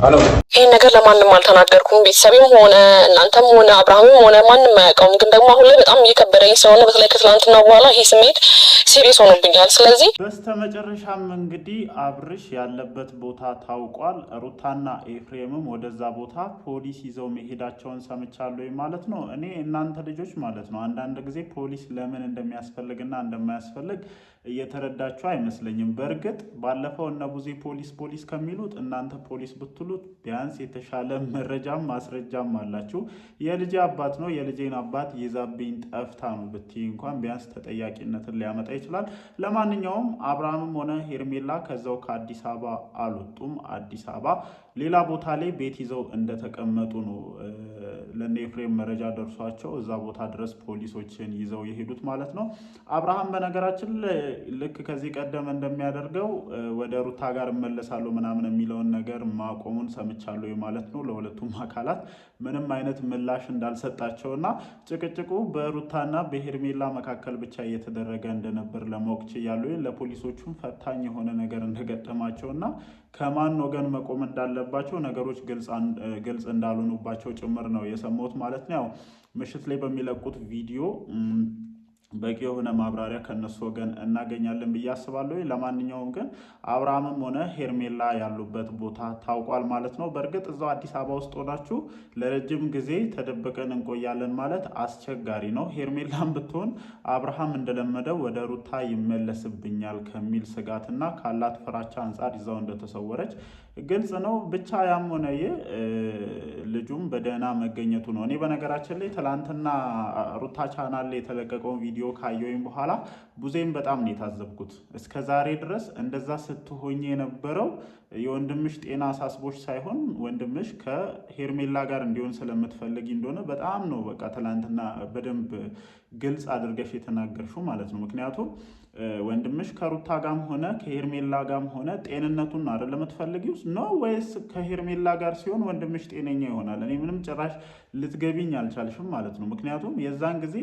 አሎ ይሄን ነገር ለማንም አልተናገርኩም። ቤተሰቤም ሆነ እናንተም ሆነ አብርሃምም ሆነ ማንም አያውቀውም። ግን ደግሞ አሁን ላይ በጣም እየከበደኝ ስለሆነ በተለይ ከትላንትና በኋላ ይሄ ስሜት ሲሪየስ ሆኖብኛል። ስለዚህ በስተመጨረሻም እንግዲህ አብርሽ ያለበት ቦታ ታውቋል። ሩታና ኤፍሬምም ወደዛ ቦታ ፖሊስ ይዘው መሄዳቸውን ሰምቻለሁ ማለት ነው። እኔ እናንተ ልጆች ማለት ነው አንዳንድ ጊዜ ፖሊስ ለምን እንደሚያስፈልግና እንደማያስፈልግ እየተረዳችሁ አይመስለኝም። በእርግጥ ባለፈው እነ ቡዜ ፖሊስ ከሚሉት እናንተ ፖሊስ ብትሉት ቢያንስ የተሻለ መረጃም ማስረጃም አላችሁ። የልጄ አባት ነው የልጄን አባት ይዛብኝ ጠፍታ ነው ብትይ እንኳን ቢያንስ ተጠያቂነትን ሊያመጣ ይችላል። ለማንኛውም አብርሃምም ሆነ ሄርሜላ ከዛው ከአዲስ አበባ አልወጡም። አዲስ አበባ ሌላ ቦታ ላይ ቤት ይዘው እንደተቀመጡ ነው ለእነ ኤፍሬም መረጃ ደርሷቸው እዛ ቦታ ድረስ ፖሊሶችን ይዘው የሄዱት ማለት ነው። አብርሃም በነገራችን ልክ ከዚህ ቀደም እንደሚያደርገው ወደ ሩታ ጋር እመለሳለሁ ምናምን የሚለውን ነገር ማቆሙን ሰምቻለሁ ማለት ነው። ለሁለቱም አካላት ምንም አይነት ምላሽ እንዳልሰጣቸውና ጭቅጭቁ በሩታና በሄርሜላ መካከል ብቻ እየተደረገ እንደነበር ለማወቅ ችያለሁ። ለፖሊሶቹም ፈታኝ የሆነ ነገር እንደገጠማቸውና ከማን ወገን መቆም እንዳለባቸው ነገሮች ግልጽ እንዳልሆኑባቸው ጭምር ነው የሰማሁት ማለት ነው። ያው ምሽት ላይ በሚለቁት ቪዲዮ በቂ የሆነ ማብራሪያ ከነሱ ወገን እናገኛለን ብዬ አስባለሁ። ለማንኛውም ግን አብርሃምም ሆነ ሄርሜላ ያሉበት ቦታ ታውቋል ማለት ነው። በእርግጥ እዛው አዲስ አበባ ውስጥ ሆናችሁ ለረጅም ጊዜ ተደብቀን እንቆያለን ማለት አስቸጋሪ ነው። ሄርሜላም ብትሆን አብርሃም እንደለመደው ወደ ሩታ ይመለስብኛል ከሚል ስጋትና ካላት ፍራቻ አንጻር ይዛው እንደተሰወረች ግልጽ ነው። ብቻ ያም ሆነ ልጁም በደህና መገኘቱ ነው። እኔ በነገራችን ላይ ትላንትና ሩታ ቻናል ላይ የተለቀቀውን ቪዲዮ ካየሁኝ በኋላ ቡዜም በጣም ነው የታዘብኩት። እስከ ዛሬ ድረስ እንደዛ ስትሆኝ የነበረው የወንድምሽ ጤና አሳስቦች ሳይሆን ወንድምሽ ከሄርሜላ ጋር እንዲሆን ስለምትፈልጊ እንደሆነ በጣም ነው በቃ ትላንትና በደንብ ግልጽ አድርገሽ የተናገርሽው ማለት ነው። ምክንያቱም ወንድምሽ ከሩታ ጋርም ሆነ ከሄርሜላ ጋርም ሆነ ጤንነቱን አይደል የምትፈልጊው ነው ወይስ ከሄርሜላ ጋር ሲሆን ወንድምሽ ጤነኛ ይሆናል? እኔ ምንም ጭራሽ ልትገቢኝ አልቻልሽም ማለት ነው። ምክንያቱም የዛን ጊዜ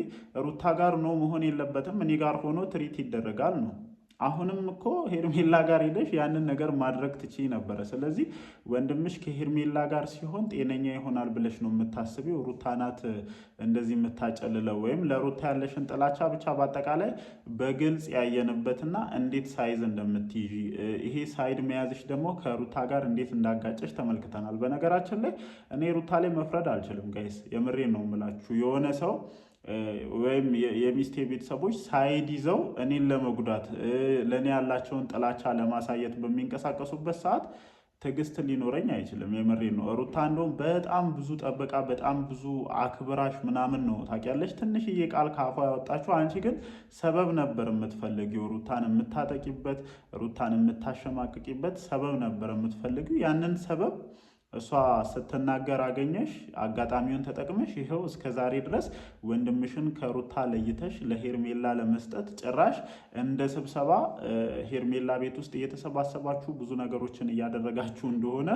ሩታ ጋር ነው መሆን የለበትም እኔ ጋር ሆኖ ትሪት ይደረጋል ነው። አሁንም እኮ ሄርሜላ ጋር ሄደሽ ያንን ነገር ማድረግ ትችይ ነበረ። ስለዚህ ወንድምሽ ከሄርሜላ ጋር ሲሆን ጤነኛ ይሆናል ብለሽ ነው የምታስቢው? ሩታ ናት እንደዚህ የምታጨልለው ወይም ለሩታ ያለሽን ጥላቻ ብቻ በአጠቃላይ በግልጽ ያየንበትና እንዴት ሳይዝ እንደምትይዢ ይሄ ሳይድ መያዝሽ ደግሞ ከሩታ ጋር እንዴት እንዳጋጨሽ ተመልክተናል። በነገራችን ላይ እኔ ሩታ ላይ መፍረድ አልችልም ጋይስ፣ የምሬን ነው የምላችሁ። የሆነ ሰው ወይም የሚስቴ ቤተሰቦች ሳይድ ይዘው እኔን ለመጉዳት ለእኔ ያላቸውን ጥላቻ ለማሳየት በሚንቀሳቀሱበት ሰዓት ትዕግስት ሊኖረኝ አይችልም። የምሬን ነው። ሩታ እንደውም በጣም ብዙ ጠበቃ በጣም ብዙ አክብራሽ ምናምን ነው ታውቂያለሽ ትንሽዬ ቃል ካፏ ያወጣችሁ። አንቺ ግን ሰበብ ነበር የምትፈልጊው፣ ሩታን የምታጠቂበት ሩታን የምታሸማቅቂበት ሰበብ ነበር የምትፈልጊው። ያንን ሰበብ እሷ ስትናገር አገኘሽ፣ አጋጣሚውን ተጠቅመሽ ይኸው እስከ ዛሬ ድረስ ወንድምሽን ከሩታ ለይተሽ ለሄርሜላ ለመስጠት ጭራሽ እንደ ስብሰባ ሄርሜላ ቤት ውስጥ እየተሰባሰባችሁ ብዙ ነገሮችን እያደረጋችሁ እንደሆነ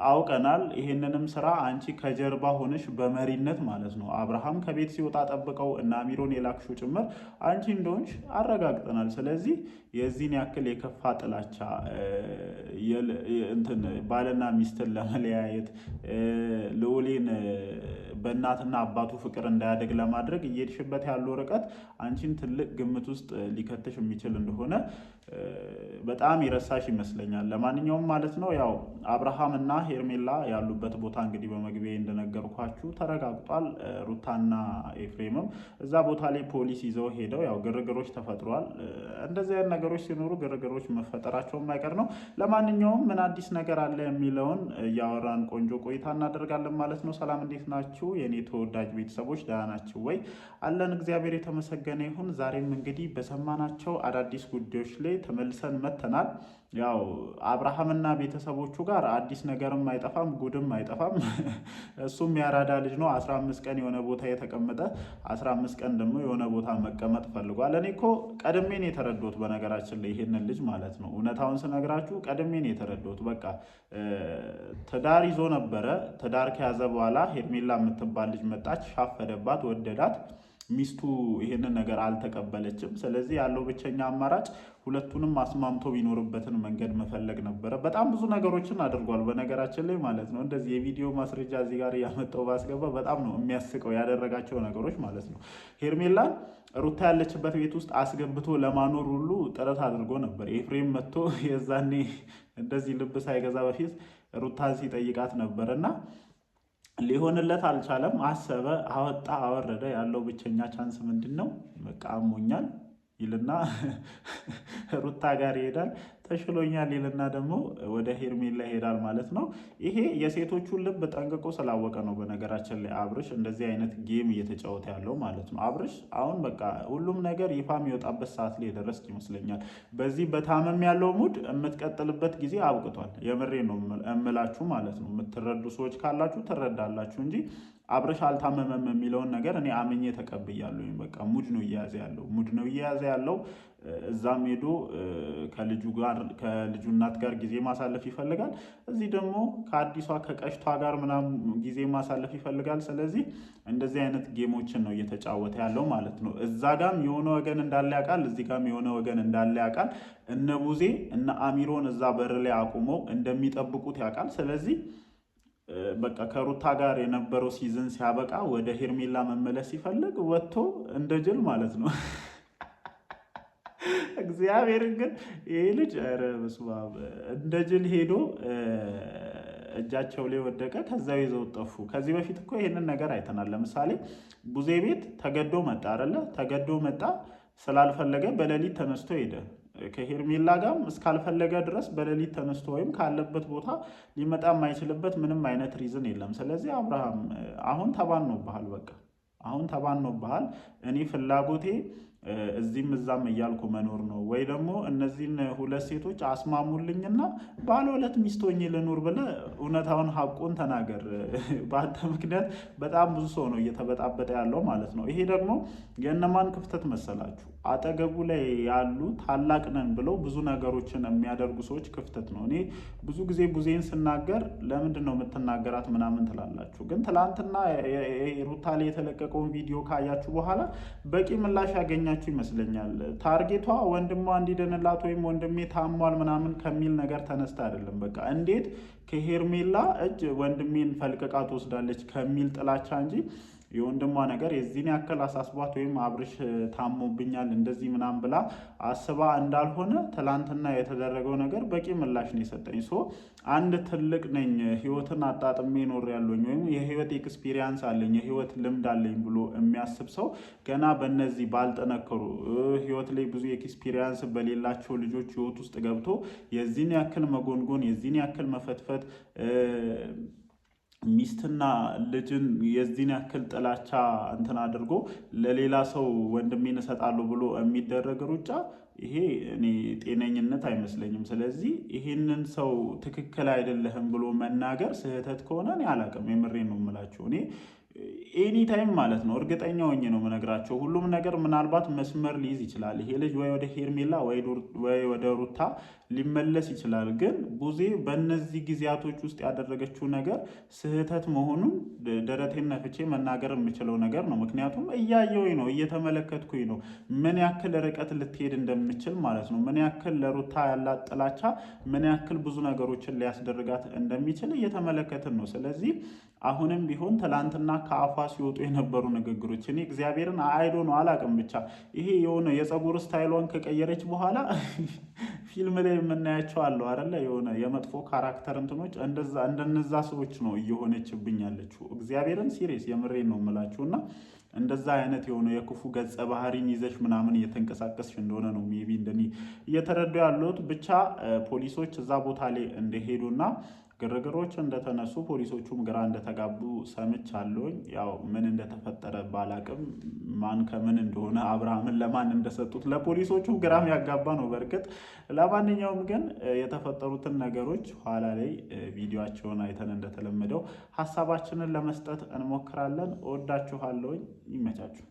አውቀናል። ይሄንንም ስራ አንቺ ከጀርባ ሆነሽ በመሪነት ማለት ነው አብርሃም ከቤት ሲወጣ ጠብቀው እና አሚሮን የላክሽው ጭምር አንቺ እንደሆንሽ አረጋግጠናል። ስለዚህ የዚህን ያክል የከፋ ጥላቻ ባልና ሚስትን ለመለያየት ልዑሌን በእናትና አባቱ ፍቅር እንዳያደግ ለማድረግ እየሄድሽበት ያለው ርቀት አንቺን ትልቅ ግምት ውስጥ ሊከትሽ የሚችል እንደሆነ በጣም ይረሳሽ ይመስለኛል። ለማንኛውም ማለት ነው ያው አብርሃም እና ሄርሜላ ያሉበት ቦታ እንግዲህ በመግቢያ እንደነገርኳችሁ ተረጋግጧል። ሩታና ኤፍሬምም እዛ ቦታ ላይ ፖሊስ ይዘው ሄደው ያው ግርግሮች ተፈጥሯል። እንደዚህ አይነት ነገሮች ሲኖሩ ግርግሮች መፈጠራቸው የማይቀር ነው። ለማንኛውም ምን አዲስ ነገር አለ የሚለውን እያወራን ቆንጆ ቆይታ እናደርጋለን ማለት ነው። ሰላም እንዴት ናችሁ የኔ ተወዳጅ ቤተሰቦች? ደህና ናችሁ ወይ? አለን እግዚአብሔር የተመሰገነ ይሁን። ዛሬም እንግዲህ በሰማናቸው አዳዲስ ጉዳዮች ላይ ተመልሰን መተናል። ያው አብርሃምና ቤተሰቦቹ ጋር አዲስ ነገርም አይጠፋም ጉድም አይጠፋም። እሱም ያራዳ ልጅ ነው። 15 ቀን የሆነ ቦታ የተቀመጠ 15 ቀን ደግሞ የሆነ ቦታ መቀመጥ ፈልጓል። እኔ እኮ ቀድሜ ነው የተረዳሁት በነገራችን ላይ ይሄንን ልጅ ማለት ነው። እውነታውን ስነግራችሁ ቀድሜ ነው የተረዳሁት። በቃ ትዳር ይዞ ነበረ። ትዳር ከያዘ በኋላ ሄርሜላ የምትባል ልጅ መጣች፣ ሻፈደባት፣ ወደዳት። ሚስቱ ይሄንን ነገር አልተቀበለችም። ስለዚህ ያለው ብቸኛ አማራጭ ሁለቱንም አስማምቶ ቢኖርበትን መንገድ መፈለግ ነበረ። በጣም ብዙ ነገሮችን አድርጓል በነገራችን ላይ ማለት ነው። እንደዚህ የቪዲዮ ማስረጃ እዚህ ጋር እያመጣው ባስገባ በጣም ነው የሚያስቀው ያደረጋቸው ነገሮች ማለት ነው። ሄርሜላን ሩታ ያለችበት ቤት ውስጥ አስገብቶ ለማኖር ሁሉ ጥረት አድርጎ ነበር። ኤፍሬም መጥቶ የዛኔ እንደዚህ ልብ ሳይገዛ በፊት ሩታን ሲጠይቃት ነበር እና ሊሆንለት አልቻለም። አሰበ፣ አወጣ፣ አወረደ። ያለው ብቸኛ ቻንስ ምንድን ነው? በቃ አሞኛል ይልና ሩታ ጋር ይሄዳል። ተሽሎኛል ይልና ደግሞ ወደ ሄርሜላ ይሄዳል ማለት ነው። ይሄ የሴቶቹን ልብ ጠንቅቆ ስላወቀ ነው በነገራችን ላይ አብርሽ እንደዚህ አይነት ጌም እየተጫወተ ያለው ማለት ነው። አብርሽ አሁን በቃ ሁሉም ነገር ይፋ የሚወጣበት ሰዓት ላይ የደረስክ ይመስለኛል። በዚህ በታመም ያለው ሙድ የምትቀጥልበት ጊዜ አብቅቷል። የምሬ ነው እምላችሁ ማለት ነው። የምትረዱ ሰዎች ካላችሁ ትረዳላችሁ እንጂ አብርሽ አልታመመም የሚለውን ነገር እኔ አምኜ ተቀብያለሁ። በቃ ሙድ ነው እየያዘ ያለው እዛም ሄዶ ከልጁ እናት ጋር ጊዜ ማሳለፍ ይፈልጋል። እዚህ ደግሞ ከአዲሷ ከቀሽቷ ጋር ምናምን ጊዜ ማሳለፍ ይፈልጋል። ስለዚህ እንደዚህ አይነት ጌሞችን ነው እየተጫወተ ያለው ማለት ነው። እዛ ጋም የሆነ ወገን እንዳለ ያውቃል፣ እዚህ ጋም የሆነ ወገን እንዳለ ያውቃል። እነ ቡዜ እነ አሚሮን እዛ በር ላይ አቁመው እንደሚጠብቁት ያውቃል። ስለዚህ በቃ ከሩታ ጋር የነበረው ሲዝን ሲያበቃ ወደ ሄርሜላ መመለስ ሲፈልግ ወጥቶ እንደ ጅል ማለት ነው። እግዚአብሔርን ግን ይሄ ልጅ ኧረ በስመ አብ እንደ ጅል ሄዶ እጃቸው ላይ ወደቀ። ከዛው ይዘው ጠፉ። ከዚህ በፊት እኮ ይሄንን ነገር አይተናል። ለምሳሌ ቡዜ ቤት ተገዶ መጣ አይደለ? ተገዶ መጣ ስላልፈለገ በሌሊት ተነስቶ ሄደ። ከሄርሜላ ጋርም እስካልፈለገ ድረስ በሌሊት ተነስቶ ወይም ካለበት ቦታ ሊመጣ የማይችልበት ምንም አይነት ሪዝን የለም። ስለዚህ አብርሃም አሁን ተባኖብሃል። በቃ አሁን ተባኖብሃል። እኔ ፍላጎቴ እዚህም እዛም እያልኩ መኖር ነው ወይ ደግሞ እነዚህን ሁለት ሴቶች አስማሙልኝና ባለ ሁለት ሚስት ሆኜ ልኑር ብለህ እውነታውን ሀቁን ተናገር። በአንተ ምክንያት በጣም ብዙ ሰው ነው እየተበጣበጠ ያለው ማለት ነው። ይሄ ደግሞ የእነማን ክፍተት መሰላችሁ? አጠገቡ ላይ ያሉ ታላቅ ነን ብለው ብዙ ነገሮችን የሚያደርጉ ሰዎች ክፍተት ነው። እኔ ብዙ ጊዜ ቡዜን ስናገር ለምንድን ነው የምትናገራት ምናምን ትላላችሁ። ግን ትላንትና ሩታ ላይ የተለቀቀውን ቪዲዮ ካያችሁ በኋላ በቂ ምላሽ ያገኛችሁ ይመስለኛል። ታርጌቷ ወንድሟ እንዲድንላት ወይም ወንድሜ ታሟል ምናምን ከሚል ነገር ተነስታ አይደለም። በቃ እንዴት ከሄርሜላ እጅ ወንድሜን ፈልቅቃ ትወስዳለች ከሚል ጥላቻ እንጂ የወንድሟ ነገር የዚህን ያክል አሳስቧት ወይም አብርሽ ታሞብኛል እንደዚህ ምናምን ብላ አስባ እንዳልሆነ ትላንትና የተደረገው ነገር በቂ ምላሽ ነው የሰጠኝ። አንድ ትልቅ ነኝ ህይወትን አጣጥሜ ኖር ያለኝ ወይም የህይወት ኤክስፒሪየንስ አለኝ የህይወት ልምድ አለኝ ብሎ የሚያስብ ሰው ገና በእነዚህ ባልጠነከሩ ህይወት ላይ ብዙ ኤክስፒሪየንስ በሌላቸው ልጆች ህይወት ውስጥ ገብቶ የዚህን ያክል መጎንጎን የዚህን ያክል መፈትፈት ሚስትና ልጅን የዚህን ያክል ጥላቻ እንትን አድርጎ ለሌላ ሰው ወንድሜን እሰጣለሁ ብሎ የሚደረግ ሩጫ ይሄ እኔ ጤነኝነት አይመስለኝም። ስለዚህ ይሄንን ሰው ትክክል አይደለህም ብሎ መናገር ስህተት ከሆነ እኔ አላውቅም። የምሬን ነው የምላችሁ። እኔ ኤኒ ታይም ማለት ነው እርግጠኛ ሆኜ ነው የምነግራቸው። ሁሉም ነገር ምናልባት መስመር ሊይዝ ይችላል። ይሄ ልጅ ወይ ወደ ሄርሜላ ወይ ወደ ሩታ ሊመለስ ይችላል። ግን ቡዜ በእነዚህ ጊዜያቶች ውስጥ ያደረገችው ነገር ስህተት መሆኑን ደረቴን ነፍቼ መናገር የምችለው ነገር ነው። ምክንያቱም እያየሁኝ ነው፣ እየተመለከትኩኝ ነው ምን ያክል ርቀት ልትሄድ እንደምችል ማለት ነው። ምን ያክል ለሩታ ያላት ጥላቻ ምን ያክል ብዙ ነገሮችን ሊያስደርጋት እንደሚችል እየተመለከትን ነው። ስለዚህ አሁንም ቢሆን ትላንትና ከአፏ ሲወጡ የነበሩ ንግግሮች እኔ እግዚአብሔርን አይዶ ነው አላቅም። ብቻ ይሄ የሆነ የፀጉር ስታይሏን ከቀየረች በኋላ ፊልም ላይ የምናያቸው አለው አይደለ? የሆነ የመጥፎ ካራክተር እንትኖች እንደነዛ ሰዎች ነው እየሆነችብኝ ያለችው። እግዚአብሔርን ሲሪየስ የምሬን ነው የምላችሁ። እና እንደዛ አይነት የሆነ የክፉ ገጸ ባህሪን ይዘሽ ምናምን እየተንቀሳቀስሽ እንደሆነ ነው ሜቢ እንደኔ እየተረዱ ያለሁት። ብቻ ፖሊሶች እዛ ቦታ ላይ እንደሄዱና ግርግሮች እንደተነሱ ፖሊሶቹም ግራ እንደተጋቡ ሰምቻለሁኝ። ያው ምን እንደተፈጠረ ባላቅም ማን ከምን እንደሆነ አብርሃምን ለማን እንደሰጡት ለፖሊሶቹም ግራም ያጋባ ነው በእርግጥ። ለማንኛውም ግን የተፈጠሩትን ነገሮች ኋላ ላይ ቪዲዮአቸውን አይተን እንደተለመደው ሀሳባችንን ለመስጠት እንሞክራለን። እወዳችኋለሁኝ። ይመቻችሁ።